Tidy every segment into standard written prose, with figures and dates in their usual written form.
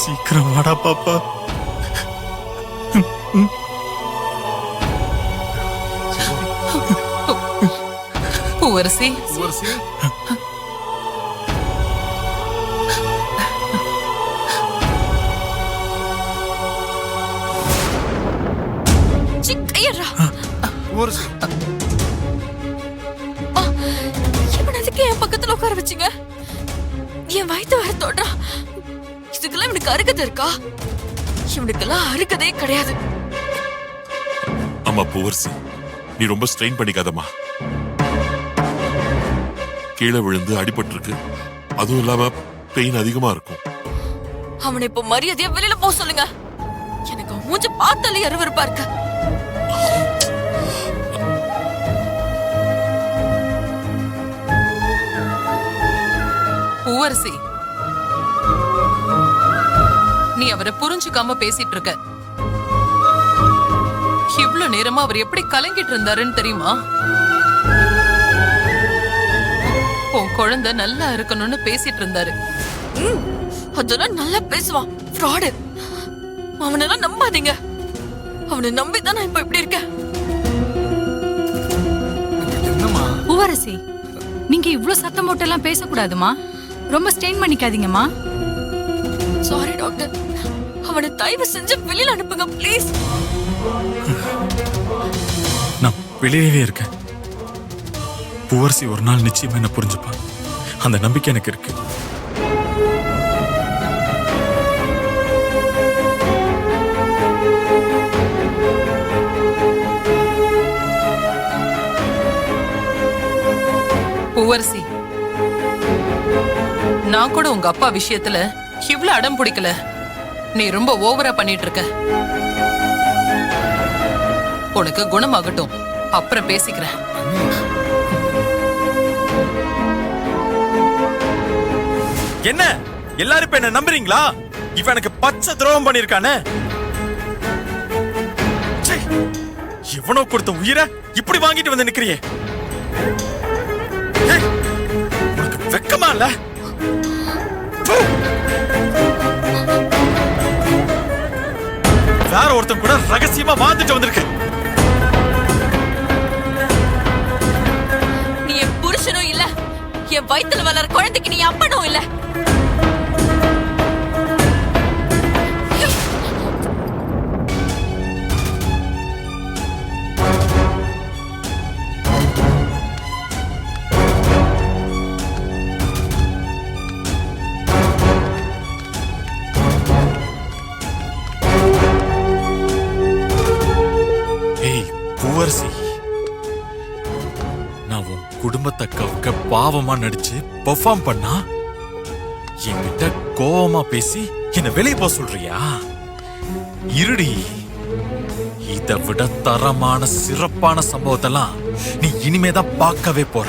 சீக்கிரம் வாடா பாப்பா. பூவரசி, என் பக்கத்துல உட்கார வச்சுங்க. என் வயிற்று வர தொடுறா. இதுக்கெல்லாம் இவனுக்கு அருகதை இருக்கா? இவனுக்கெல்லாம் அருகதே கிடையாது. அம்மா பூவரசி, நீ ரொம்ப ஸ்ட்ரெயின் பண்ணிக்காதம்மா. கீழே விழுந்து அடிபட்டு இருக்கு, அதுவும் இல்லாம பெயின் அதிகமா இருக்கும். அவனை இப்ப மரியாதையா வெளியில போக சொல்லுங்க. எனக்கு மூஞ்ச பார்த்தாலே அருவருப்பா இருக்கு. பூவரசி, நீ அவரை புரிஞ்சுக்காம பேசிட்டு இருக்க. இவ்வளவு நேரமா அவர் எப்படி கலங்கிட்டு இருந்தாருன்னு தெரியுமா? உன் குழந்தை நல்லா இருக்கணும்னு பேசிட்டு இருந்தாரு. அதெல்லாம் நல்லா பேசுவான். ஃப்ராடு. அவனெல்லாம் நம்பாதீங்க. அவனை நம்பிதான் நான் இப்ப இப்படி இருக்கேன். பூவரசி, நீங்க இவ்ளோ சத்தம் போட்டு எல்லாம் பேசக்கூடாதுமா. ரொம்ப ஸ்ட்ரெயின் பண்ணிக்காதீங்கம்மா. Sorry doctor. அவனை தயவு செஞ்சு வெளியில அனுப்புங்க ப்ளீஸ். நான் வெளியவே இருக்கேன். பூவரசி ஒரு நாள் நிச்சயமா என்ன புரிஞ்சுப்பா. அந்த நம்பிக்கை எனக்கு இருக்கு. பூவரசி, நான் கூட உங்க அப்பா விஷயத்துல இவ்ளோ அடம் பிடிக்கல. நீ ரொம்ப ஓவரா பண்ணிட்டு இருக்க. உனக்கு குணமாகட்டும், அப்புறம் பேசிக்கிறேன். என்ன எல்லாரும் இப்ப என்ன நம்புறீங்களா? இவன் எனக்கு பச்சை துரோகம் பண்ணிருக்கானே. இவனோ கொடுத்த உயிரை இப்படி வாங்கிட்டு வந்து நிக்கிறியே. உனக்கு வெக்கமா இல்ல? வேற ஒருத்தன் கூட ரகசியமா வாழ்ந்துட்டு வந்திருக்கு. நீ என் புருஷனும் இல்ல, என் வயித்துல வளர குழந்தைக்கு நீ அப்பனும் இல்ல. பூவரசி, நான் உன் குடும்பத்தை கவுக்க பாவமா நடிச்சு பெர்ஃபார்ம் பண்ணா என்கிட்ட கோவமா பேசி என்ன வெளியே போக சொல்றியா? இருடி, இதை விட தரமான சிறப்பான சம்பவத்தெல்லாம் நீ இனிமேதான் பார்க்கவே போற.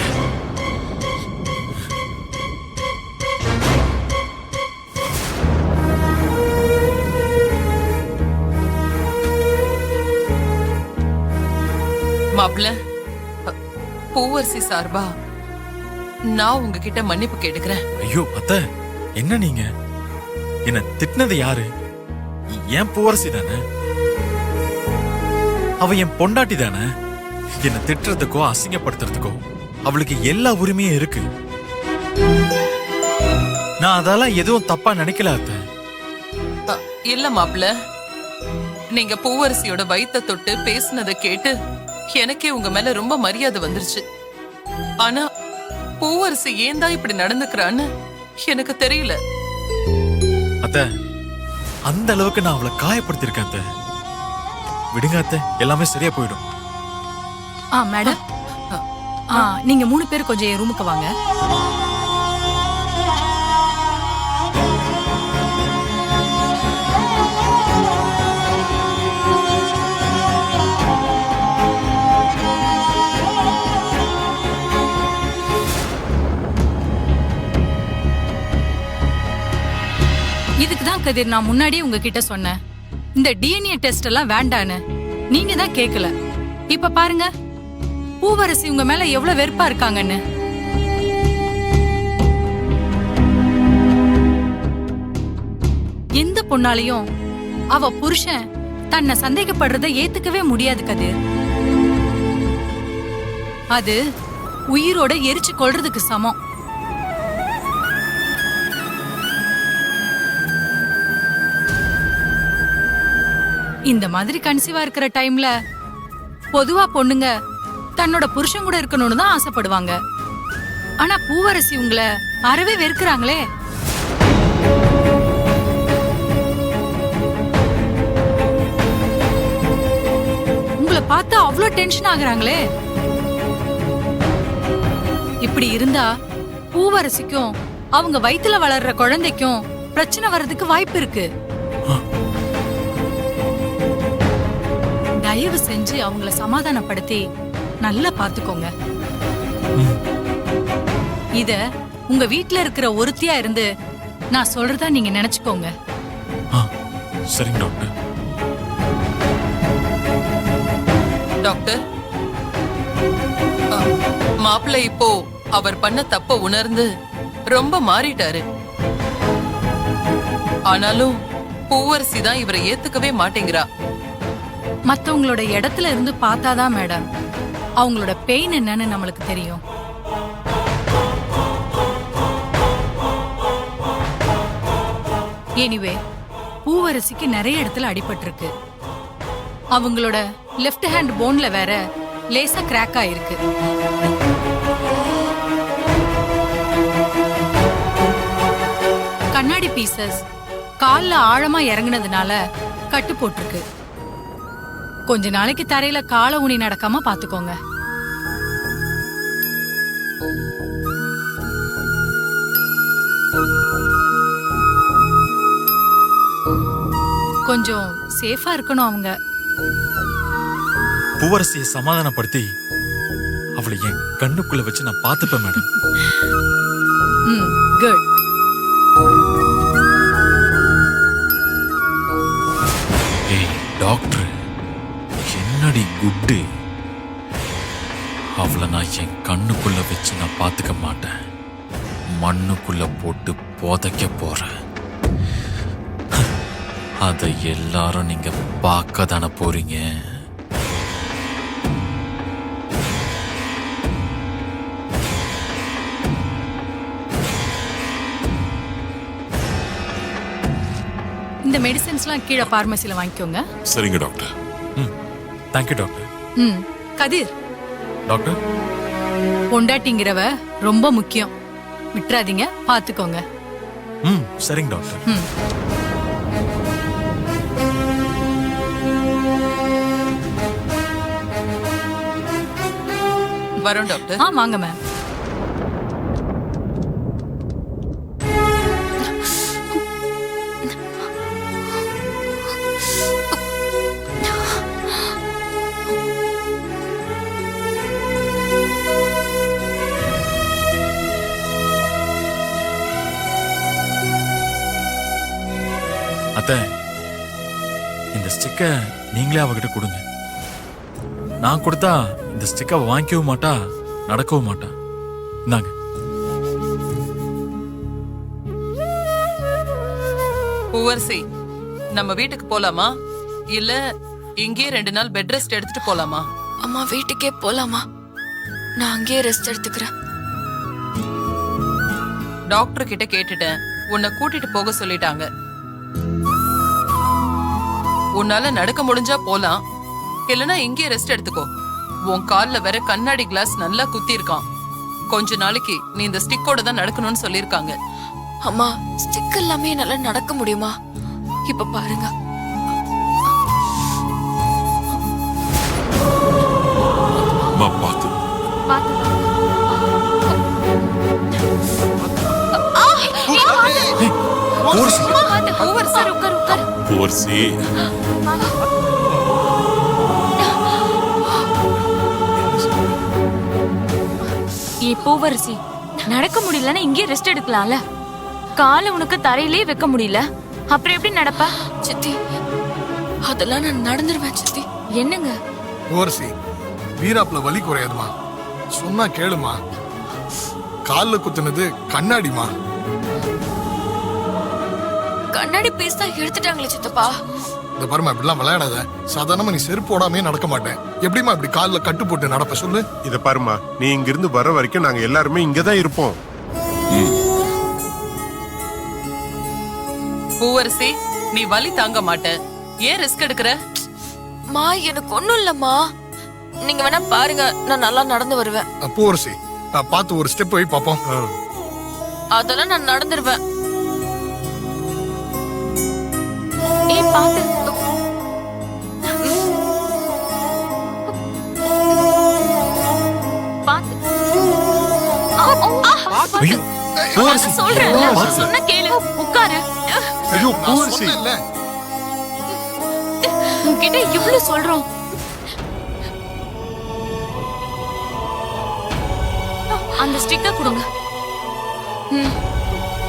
மாப்ள, பூவரசி சார்பா நான் உங்ககிட்ட மன்னிப்பு கேட்டுக்கிறேன். ஐயோ அத்தை, என்ன நீங்க? என்ன திட்டினது யாரு? ஏன் பூவரசி தானே? அவ என் பொண்டாட்டி தானே. என்ன திட்டுறதுக்கோ அசிங்கப்படுத்துறதுக்கோ அவளுக்கு எல்லா உரிமையும் இருக்கு. நான் அதெல்லாம் எதுவும் தப்பா நினைக்கல அத்தை. இல்ல மாப்ள, நீங்க பூவரசியோட வயித்தை தொட்டு பேசினதை கேட்டு எனக்கே உங்க மேல ரொம்ப மரியாதை வந்துருச்சு. ஆனா பூவரசி ஏன் தான் இப்படி நடந்துக்கிறான்னு எனக்கு தெரியல. அத்தை, அந்த அளவுக்கு நான் அவளை காயப்படுத்திருக்கேன் அத்தை. விடுங்க அத்தை, எல்லாமே சரியா போயிடும். மேடம், நீங்க 3 பேர் கொஞ்சம் என் ரூமுக்கு வாங்க. இதுக்குதான் கதிர் நான் முன்னாடியே உங்ககிட்ட சொன்னேன், இந்த டிஎன்ஏ டெஸ்ட் எல்லாம் வேண்டான்னு. நீங்க தான் கேட்கல. இப்ப பாருங்க, பூவரசி உங்க மேல எவ்வளவு வெறுப்பா இருக்காங்கன்னு. எந்த பொண்ணாலையும் அவ புருஷன் தன்னை சந்தேகப்படுறத ஏத்துக்கவே முடியாது கதிர். அது உயிரோட எரிச்சு கொள்றதுக்கு சமம். இந்த மாதிரி கன்சீவா இருக்கிற டைம்ல பொதுவா பொண்ணுங்க தன்னோட புருஷன் கூட இருக்கணும்னு தான் ஆசைப்படுவாங்க. ஆனா பூவரசி உங்களை அறவே வெறுக்கிறாங்களே. உங்களை பார்த்தா அவ்வளோ டென்ஷன் ஆகுறாங்களே. இப்படி இருந்தா பூவரசிக்கும் அவங்க வயித்துல வளர்ற குழந்தைக்கும் பிரச்சனை வர்றதுக்கு வாய்ப்பு இருக்கு. தயவு செஞ்சு அவங்கள சமாதானப்படுத்தி நல்லா பாத்துக்கோங்க. இத உங்க வீட்ல இருக்கிற ஒருத்தியா இருந்து நான் சொல்றதா நீங்க நினைச்சுக்கோங்க. சரிங்க டாக்டர். டாக்டர், மாப்பிள்ளை இப்போ அவர் பண்ண தப்ப உணர்ந்து ரொம்ப மாறிட்டாரு. ஆனாலும் பூவரசி தான் இவரை ஏத்துக்கவே மாட்டேங்கிறா. மத்தவங்களோட இடத்துல இருந்து பார்த்தாதான் மேடம் அவங்களோட பெயின் என்னன்னு நம்மளுக்கு தெரியும். எனிவே பூவரசிக்கு நிறைய இடத்துல அடிபட்டிருக்கு. அவங்களோட லெஃப்ட் ஹேண்ட் போன்ல வேற லேசா கிராக் ஆயிருக்கு. கண்ணாடி பீசஸ் கால்ல ஆழமா இறங்குனதுனால கட்டு போட்டிருக்கு. கொஞ்ச நாளைக்கு தரையில கால ஊனி நடக்காம பாத்துக்கோங்க. கொஞ்சம் சேஃபா இருக்கணும் அவங்க. பூவரசியை சமாதானப்படுத்தி அவளை என் கண்ணுக்குள்ள வச்சு நான் பார்த்துப்பேன் மேடம். குட். ஏய் டாக்டர், என்னடி குட்டு? அவளை நான் என் கண்ணுக்குள்ள வச்சு நான் பார்த்துக்க மாட்டேன். மண்ணுக்குள்ள போட்டு புதைக்க போறேன். அதை எல்லாரும் நீங்க பார்க்க தானே போறீங்க. இந்த மெடிசன்ஸ்லாம் கீழே பார்மசில வாங்கிக்கோங்க. சரிங்க doctor. Thank you doctor. Kathir, doctor, பொண்டாட்டிங்கிறவ ரொம்ப முக்கியம். விட்டுறாதீங்க, பாத்துக்கோங்க. சரிங்க டாக்டர். வரோம் டாக்டர். வாங்க மேம். அத்தை, இந்த ஸ்டிக்கை நீங்களே அவகிட்ட கொடுங்க. நான் கொடுத்தா இந்த ஸ்டிக்கை வாங்கிக்கவும் மாட்டா, நடக்கவும் மாட்டா. இந்தாங்க. பூவரசி, நம்ம வீட்டுக்கு போலாமா இல்ல இங்கே 2 நாள் பெட் ரெஸ்ட் எடுத்துட்டு போலாமா? அம்மா வீட்டுக்கே போலாமா? நான் அங்கேயே ரெஸ்ட் எடுத்துக்கிறேன். டாக்டர் கிட்ட கேட்டுட்டேன், உன்னை கூட்டிட்டு போக சொல்லிட்டாங்க. உன்னால நடக்க முடிஞ்சா போலாம், இல்லனா இங்கே ரெஸ்ட் எடுத்துக்கோ. உன் கால்ல வேற கண்ணாடி கிளாஸ் நல்லா குத்தி இருக்கான். கொஞ்ச நாளைக்கு நீ இந்த ஸ்டிக்கோட தான் நடக்கணும்னு சொல்லிருக்காங்க. அம்மா, ஸ்டிக் எல்லாமே என்னால நடக்க முடியுமா? இப்ப பாருங்க. அம்மா பார்த்து. பூவரசி, பூவரசி, நடக்க முடியலன்னா இங்கே ரெஸ்ட் எடுக்கலாம்ல. காலை உனக்கு தரையிலே வைக்க முடியல, அப்புறம் எப்படி நடப்ப? சித்தி, அதெல்லாம் நான் நடந்துருவேன் சித்தி. என்னங்க பூவரசி, வீராப்ல வலி குறையாதுமா. சொன்னா கேளுமா. கால்ல குத்துனது கண்ணாடிமா. கண்ணாடி பீஸ் தான் எடுத்துட்டாங்களே சித்தப்பா. இந்த பாருமா இப்படிலாம் விளையாடாத. சாதாரணமா நீ செருப்பு போடாமே நடக்க மாட்டேன். எப்படிமா இப்படி கால்ல கட்டு போட்டு நடப்ப சொல்லு. இத பாருமா, நீ இங்கிருந்து வர வரைக்கும் நாங்க எல்லாருமே இங்கதான் இருப்போம். பூவரசி, நீ வலி தாங்க மாட்ட, ஏன் ரிஸ்க் எடுக்கிற? மா எனக்கு ஒண்ணும் இல்லம்மா, நீங்க வேணா பாருங்க, நான் நல்லா நடந்து வருவேன். பூவரசி பார்த்து ஒரு ஸ்டெப் போய் பாப்போம். அதெல்லாம் நான் நடந்துருவேன். ஏய் பாத்து. பாத்து. ஐயோ பூவரசி, சொல்றேன், சொன்ன கேளு, உட்காரு. ஐயோ நான் பூவரசி, சொன்னேன்ல. உன்கிட்ட இவ்வளவு சொல்றோம். அந்த ஸ்டிக்கர் கொடுங்க.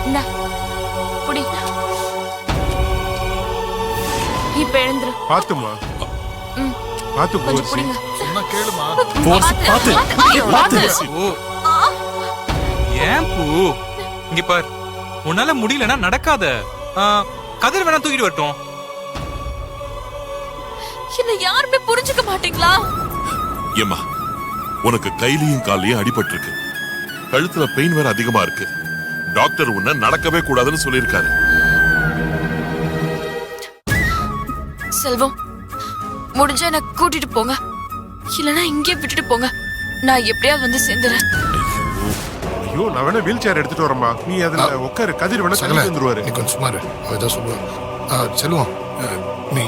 இந்தா, புடி. இப்ப எழுந்துரு. பாத்துமா, பாத்து கொஞ்சம் பூவரசி. புடிங்க. சொன்னா கேளுமா. பூவரசி பார்த்து பார்த்து. ஓ ஏன் பூ, இங்க பார், உன்னால முடியலன்னா நடக்காத. கதிர் வேணா தூக்கிட்டு வரட்டும். என்ன யாருமே புரிஞ்சுக்க மாட்டீங்களா? ஏம்மா, உனக்கு கையிலையும் காலையும் அடிபட்டிருக்கு. கழுத்துல பெயின் வேற அதிகமா இருக்கு. டாக்டர் உன்னை நடக்கவே கூடாதுன்னு சொல்லியிருக்காரு. செல்வம், முடிஞ்சா என்ன கூட்டிட்டு போங்க, இல்லனா இங்கே விட்டுட்டு போங்க. நான் எப்படியாவது வந்து சேர்ந்துறேன். ஐயோ, நான் வேணா வீல் சேர் எடுத்துட்டு வரேம்மா, நீ அதுல உட்காரு. கதிர் வேணா சகல, தள்ளி வந்துருவாரு. நீ கொஞ்சம் சும்மா இரு. அவ ஏதோ சொல்லுவா. செல்வம், நீ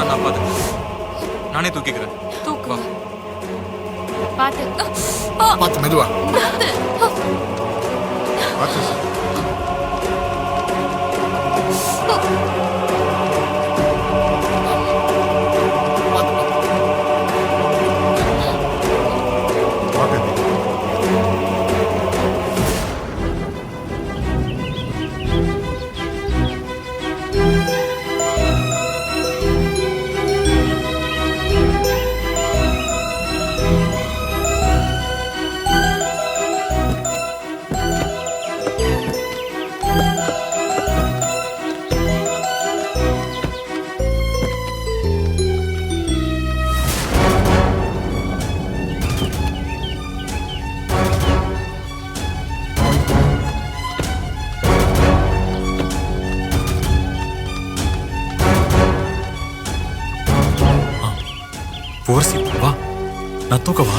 நான் பாத்துக்கிறேன், நானே தூக்கிக்கிறேன். தூக்கு. பாத்து. பார்த்து மெதுவா. பாத்து. வா கதிர். பூவரசி வா, நான் தூக்க வா.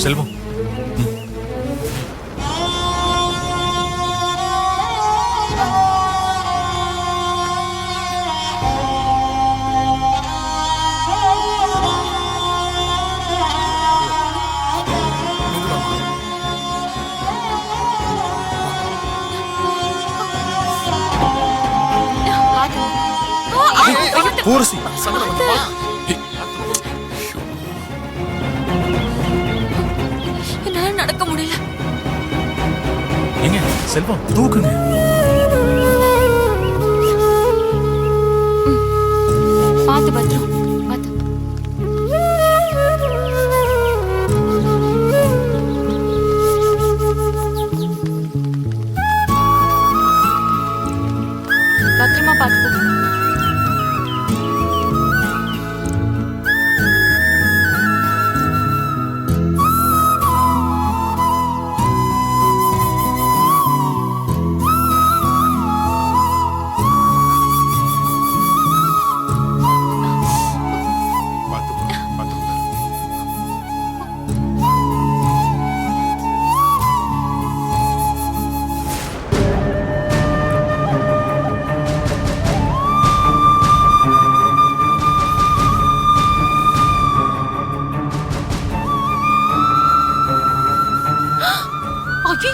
செல்வம், பூவரசி சகல வந்து வா. என்னால நடக்க முடியல. எங்க செல்வம் தூக்குங்க. பாத்து பத்திரம். பாத்து. பத்திரமா பாத்து. பாத்துமா, பாத்துமா.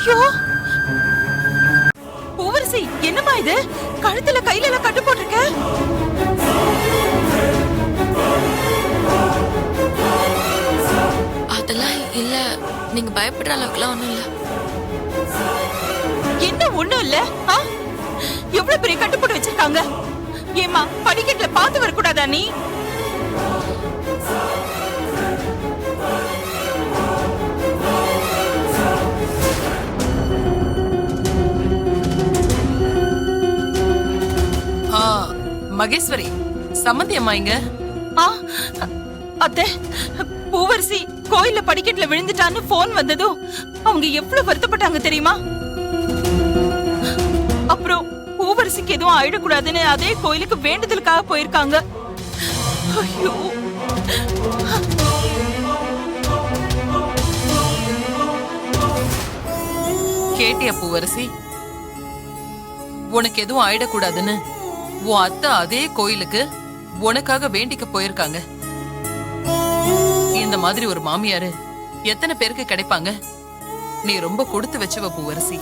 ஐயோ பூவரசி, என்னம்மா இது? கழுத்துல கையில எல்லாம் கட்டு போட்டிருக்க. அதெல்லாம் இல்ல, நீங்க பயப்படுற அளவுக்குலாம் ஒண்ணும் இல்ல. என்ன ஒண்ணும் இல்ல ஆ? எவ்வளவு பெரிய கட்டுப்பட்டு வச்சிருக்காங்க. ஏமா படிக்கட்டுல பார்த்து வரக்கூடாதா நீ? ஆ, மகேஸ்வரி சம்மந்தி அம்மா இங்க. ஆ, அத்தை, பூவரசி கோயில்ல படிக்கட்டுல விழுந்துட்டான்னு போன் வந்ததும் அவங்க எவ்வளவு வருத்தப்பட்டாங்க தெரியுமா? அப்புறம் பூவரசிக்கு எதுவும் ஆயிடக்கூடாதுன்னு அதே கோயிலுக்கு வேண்டுதலுக்காக போயிருக்காங்க. ஐயோ, கேட்டியா பூவரசி? உனக்கு எதுவும் ஆயிடக்கூடாதுன்னு உன் அத்தை அதே கோயிலுக்கு உனக்காக வேண்டிக்க போயிருக்காங்க. இந்த மாதிரி ஒரு மாமியாரு எத்தனை பேருக்கு கிடைப்பாங்க? நீ ரொம்ப கொடுத்து வச்சுவ பூவரசி.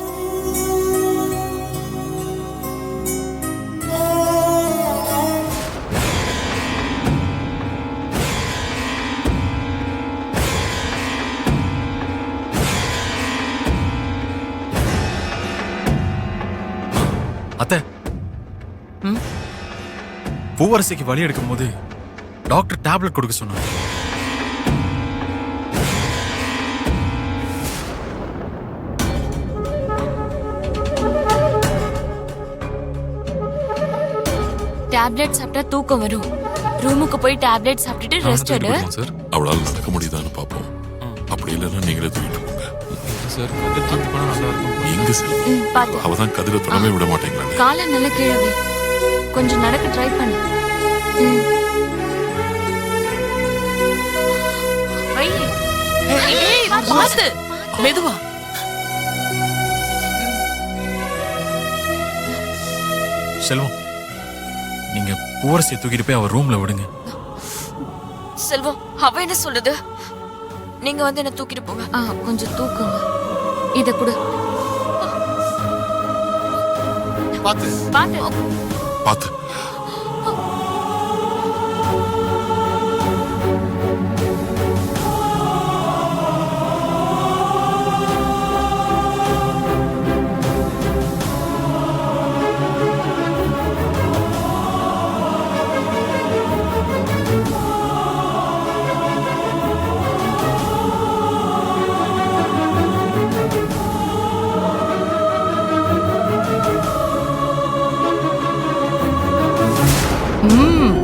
அத்தை, ம்? பூவரசிக்கு வலி எடுக்கும் போது டாக்டர் டேப்லெட் கொடுக்க சொன்னாங்க. டேப்லெட் சாப்பிட்டா தூக்கம் வரும். ரூமுக்கு போய் டேப்லெட் சாப்பிட்டுட்டு ரெஸ்ட் எடு. சார் அவளால நடக்க முடியுதான்னு பாப்போம். அப்படி இல்லைன்னா நீங்களே தூக்கிட்டு போங்க. சார் கதிர் தூக்கி போனா நல்லா இருக்கும். எங்க செல்வம்? பாத்து அவதான் கதிரை தொடவே விட மாட்டேங்கிறாங்க. காலை நல்ல கீழே வை. கொஞ்சம் நடக்க ட்ரை பண்ணு. வை. ஏய், பாத்து மெதுவா. செல்வம், நீங்க பூவரசியை தூக்கிட்டு போய் அவர் ரூம்ல விடுங்க. செல்வம், அவ என்ன சொல்லுது? நீங்க வந்து என்ன தூக்கிட்டு போங்க. கொஞ்சம் தூக்குங்க. இத கொடு. பாத்து பாத்து. பாத்து.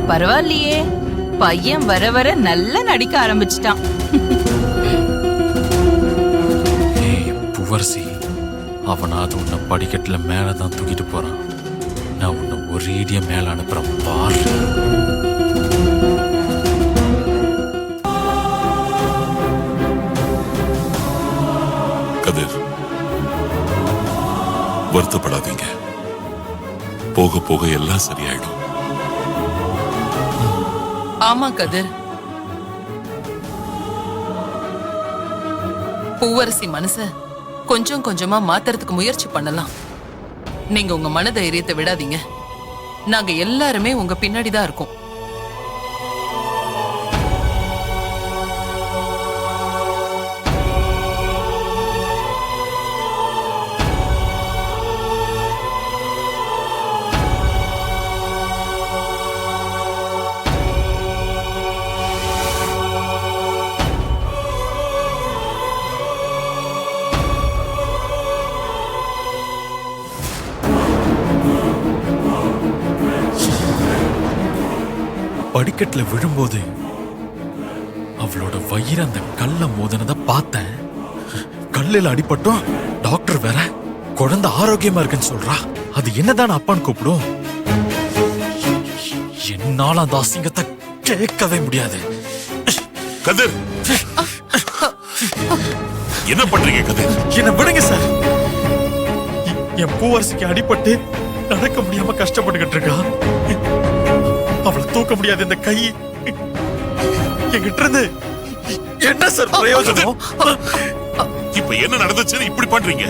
பரவாயில்லையே, பையன் வர வர நல்லா நடிக்க ஆரம்பிச்சிட்டான். ஏய் பூவரசி, அவனாவது உன்னை படிக்கட்டுல மேலதான் தூக்கிட்டு போறான். நான் உன்னை ஒரேடியா மேல அனுப்புறேன் பாரு. கதிர், வருத்தப்படாதீங்க. போக போக எல்லாம் சரியாயிடும். ஆமா கதிர், பூவரசி மனச கொஞ்சம் கொஞ்சமா மாத்துறதுக்கு முயற்சி பண்ணலாம். நீங்க உங்க மனதைரியத்தை விடாதீங்க. நாங்க எல்லாருமே உங்க பின்னாடிதான் இருக்கோம். படிக்கட்டுல விழும்போது அவளோட வயிறு அந்த கல்ல மோதனதை பார்த்தேன். கல்லுல அடிபட்டும் டாக்டர் வேற குழந்தை ஆரோக்கியமா இருக்குன்னு சொல்றா. அது என்னதான் அப்பான்னு கூப்பிடும். என்னால அந்த அசிங்கத்தை கேட்கவே முடியாது. கதிர், என்ன பண்றீங்க கதிர்? என்ன விடுங்க சார். என் பூவரசிக்கு அடிபட்டு நடக்க முடியாம கஷ்டப்பட்டுக்கிட்டு இருக்கா. அவளை தூக்க முடியாது இந்த கை. என்கிட்ட இருந்து என்ன சார் பிரயோஜனம்? இப்ப என்ன நடந்துச்சுன்னு இப்படி பண்றீங்க?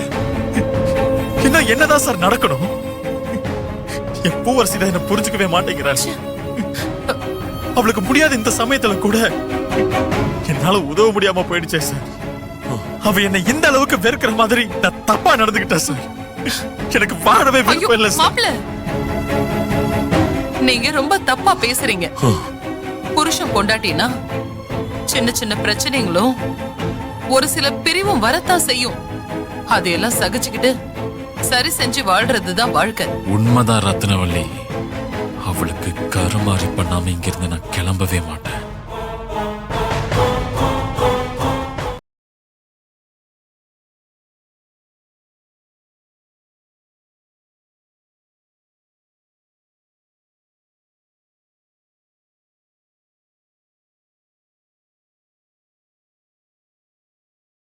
இன்னும் என்னதான் சார் நடக்கணும்? என் பூவரசி தான் என்ன புரிஞ்சுக்கவே மாட்டேங்கிறாள். அவளுக்கு முடியாத இந்த சமயத்துல கூட என்னால உதவ முடியாம போயிடுச்சே சார். அவ என்னை இந்த அளவுக்கு வெறுக்கிற மாதிரி நான் தப்பா நடந்துகிட்டேன் சார். எனக்கு வாழவே ஐயோ விருப்பம் இல்ல சார். மாப்பிள்ள நீங்க ரொம்ப தப்பா பேசுறீங்க. புருஷன் பொண்டாட்டினா சின்ன சின்ன பிரச்சனைகளும் ஒரு சில பிரிவும் வரத்தான் செய்யும். அதையெல்லாம் சகிச்சுக்கிட்டு சரி செஞ்சு வாழ்றதுதான் வாழ்க்கை. உண்மைதான் ரத்னவல்லி. அவளுக்கு கருமாறி பண்ணாம இங்கிருந்து நான் கிளம்பவே மாட்டேன்.